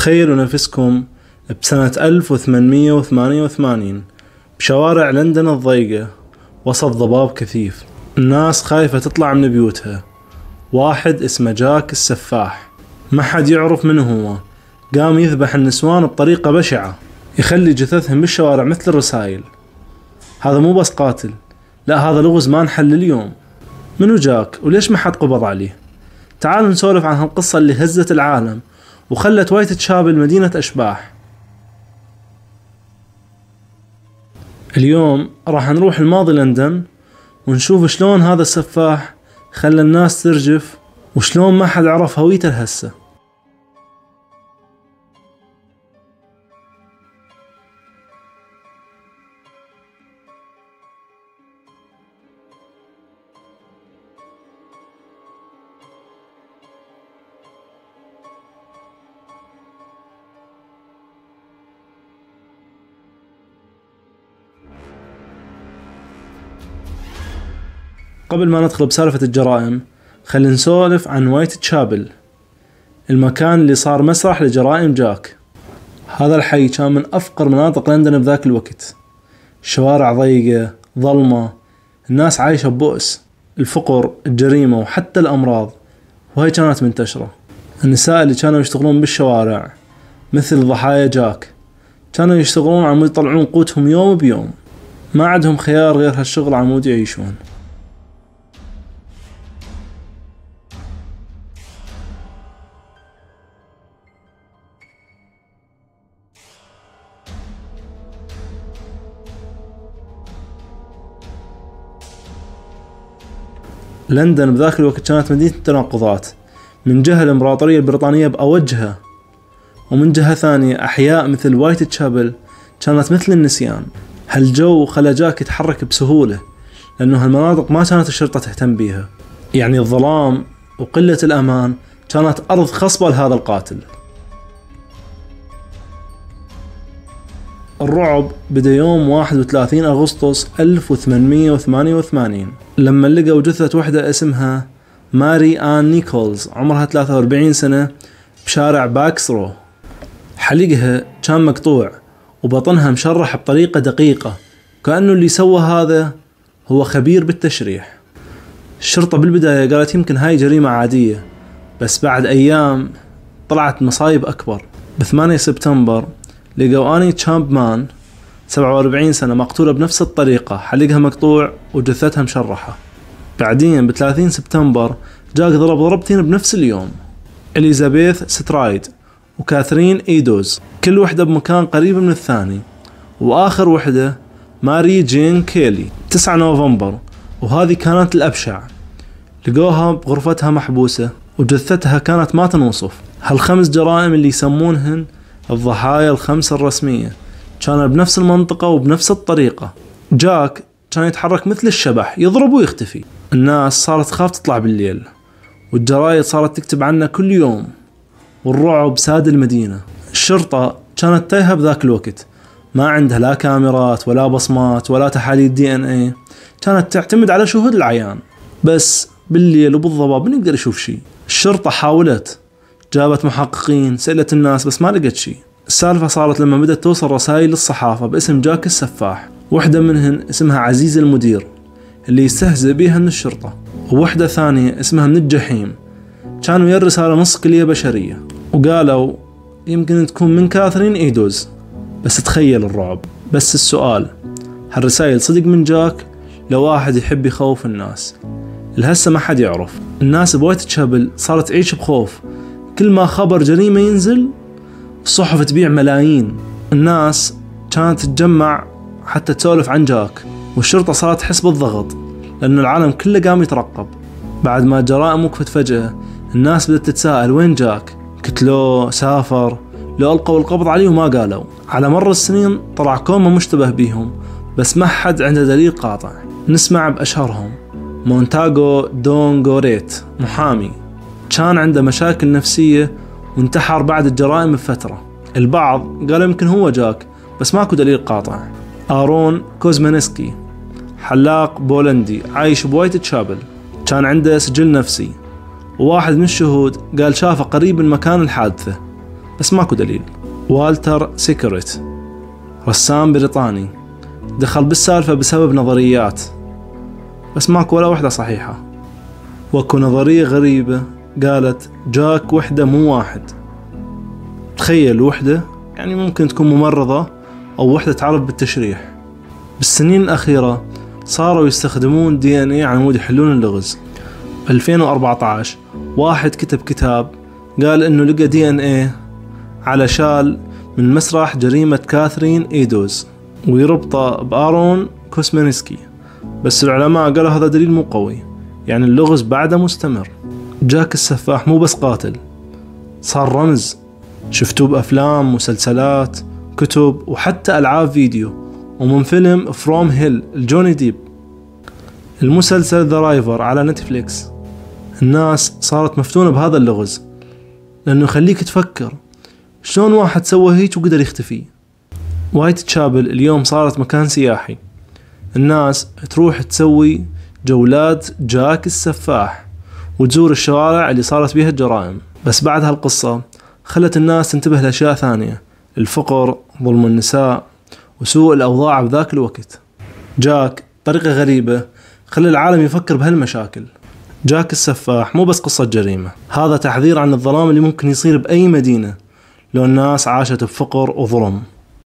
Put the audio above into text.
تخيلوا نفسكم بسنة 1888 بشوارع لندن الضيقة وسط ضباب كثيف. الناس خايفة تطلع من بيوتها. واحد اسمه جاك السفاح، ما حد يعرف منه هو، قام يذبح النسوان بطريقة بشعة، يخلي جثثهم بالشوارع مثل الرسايل. هذا مو بس قاتل، لا هذا لغز ما انحل اليوم. منو جاك وليش ما حد قبض عليه؟ تعالوا نسولف عن هالقصة اللي هزت العالم وخلت وايد تشابل مدينة أشباح. اليوم راح نروح الماضي لندن ونشوف شلون هذا السفاح خلى الناس ترجف وشلون ما حد عرف هويته لهسه. قبل ما ندخل بسالفة الجرائم خلينا نسولف عن وايت تشابل، المكان اللي صار مسرح لجرائم جاك. هذا الحي كان من أفقر مناطق لندن بذاك الوقت، الشوارع ضيقة ظلمة، الناس عايشة ببؤس، الفقر، الجريمة وحتى الأمراض وهي كانت منتشرة. النساء اللي كانوا يشتغلون بالشوارع مثل ضحايا جاك كانوا يشتغلون عمود يطلعون قوتهم يوم بيوم، ما عندهم خيار غير هالشغل عمود يعيشون. لندن بذاك الوقت كانت مدينة التناقضات، من جهة الإمبراطورية البريطانية بأوجها، ومن جهة ثانية أحياء مثل وايت تشابل كانت مثل النسيان. هالجو خلى جاك يتحرك بسهولة لأنه هالمناطق ما كانت الشرطة تهتم بيها، يعني الظلام وقلة الأمان كانت أرض خصبة لهذا القاتل. الرعب بدأ يوم 31 أغسطس 1888 لما لقوا جثة وحدة اسمها ماري آن نيكولز عمرها 43 سنة بشارع باكسرو. حلقها كان مقطوع وبطنها مشرح بطريقة دقيقة، كأنه اللي سوى هذا هو خبير بالتشريح. الشرطة بالبداية قالت يمكن هاي جريمة عادية، بس بعد أيام طلعت مصايب أكبر. ب8 سبتمبر لقوا آني تشامبمان 47 سنة مقتولة بنفس الطريقة، حلقها مقطوع وجثتها مشرحة. بعدين ب30 سبتمبر جاك ضرب ضربتين بنفس اليوم، إليزابيث سترايد وكاثرين إيدوز، كل وحدة بمكان قريب من الثاني. وآخر وحدة ماري جين كيلي 9 نوفمبر، وهذه كانت الأبشع، لقوها بغرفتها محبوسة وجثتها كانت ما تنوصف. هالخمس جرائم اللي يسمونهن الضحايا الخمسة الرسمية كانوا بنفس المنطقة وبنفس الطريقة. جاك كان يتحرك مثل الشبح، يضرب ويختفي. الناس صارت تخاف تطلع بالليل، والجرايد صارت تكتب عنه كل يوم، والرعب ساد المدينة. الشرطة كانت تايهة بذاك الوقت، ما عندها لا كاميرات ولا بصمات ولا تحاليل DNA، كانت تعتمد على شهود العيان. بس بالليل وبالضباب نقدر نشوف شيء. الشرطة حاولت، جابت محققين، سألت الناس، بس ما لقت شيء. السالفة صارت لما بدأت توصل رسائل للصحافة باسم جاك السفاح، وحدة منهن اسمها عزيز المدير اللي يستهزئ بيها من الشرطة، ووحدة ثانية اسمها من الجحيم. كانوا يا الرسالة نص كلية بشرية، وقالوا يمكن تكون من كاثرين إيدوز. بس تخيل الرعب. بس السؤال، هالرسائل صدق من جاك لو واحد يحب يخوف الناس؟ لهسه ما حد يعرف. الناس بوايت تشابل صارت تعيش بخوف، كل ما خبر جريمة ينزل الصحف تبيع ملايين. الناس كانت تتجمع حتى تسولف عن جاك، والشرطة صارت تحس بالضغط لأنه العالم كله قام يترقب. بعد ما الجرائم وقفت فجأة الناس بدأت تتساءل وين جاك؟ قتلوه؟ سافر؟ لو ألقوا القبض عليه وما قالوا. على مر السنين طلع كومة مشتبه بيهم، بس ما حد عنده دليل قاطع. نسمع بأشهرهم مونتاغو دونغوريت، محامي كان عنده مشاكل نفسية وانتحر بعد الجرائم بفترة. البعض قال يمكن هو جاك، بس ماكو دليل قاطع. آرون كوزمانسكي، حلاق بولندي عايش بوايت تشابل، كان عنده سجل نفسي، وواحد من الشهود قال شافه قريب من مكان الحادثة، بس ماكو دليل. والتر سيكرت رسام بريطاني دخل بالسالفة بسبب نظريات، بس ماكو ولا وحدة صحيحة. واكو نظرية غريبة قالت جاك وحدة مو واحد. تخيل وحدة يعني ممكن تكون ممرضة أو وحدة تعرف بالتشريح. بالسنين الأخيرة صاروا يستخدمون DNA على مود يحلون اللغز. 2014 واحد كتب كتاب قال إنه لقى DNA على شال من مسرح جريمة كاثرين إيدوز ويربطه بآرون كوسمينسكي، بس العلماء قالوا هذا دليل مو قوي، يعني اللغز بعده مستمر. جاك السفاح مو بس قاتل، صار رمز، شفتوه بأفلام، مسلسلات، كتب وحتى ألعاب فيديو، ومن فيلم فروم هيل الجوني ديب، المسلسل ذا رايفر على نتفليكس. الناس صارت مفتونة بهذا اللغز لأنه يخليك تفكر شلون واحد سوى هيك وقدر يختفي. وايت تشابل اليوم صارت مكان سياحي، الناس تروح تسوي جولات جاك السفاح وتزور الشوارع اللي صارت بيها الجرائم. بس بعد هالقصة خلت الناس تنتبه لأشياء ثانية، الفقر، ظلم النساء، وسوء الأوضاع بذاك الوقت. جاك طريقة غريبة خلى العالم يفكر بهالمشاكل. جاك السفاح مو بس قصة جريمة، هذا تحذير عن الظلام اللي ممكن يصير بأي مدينة لو الناس عاشت بفقر وظلم.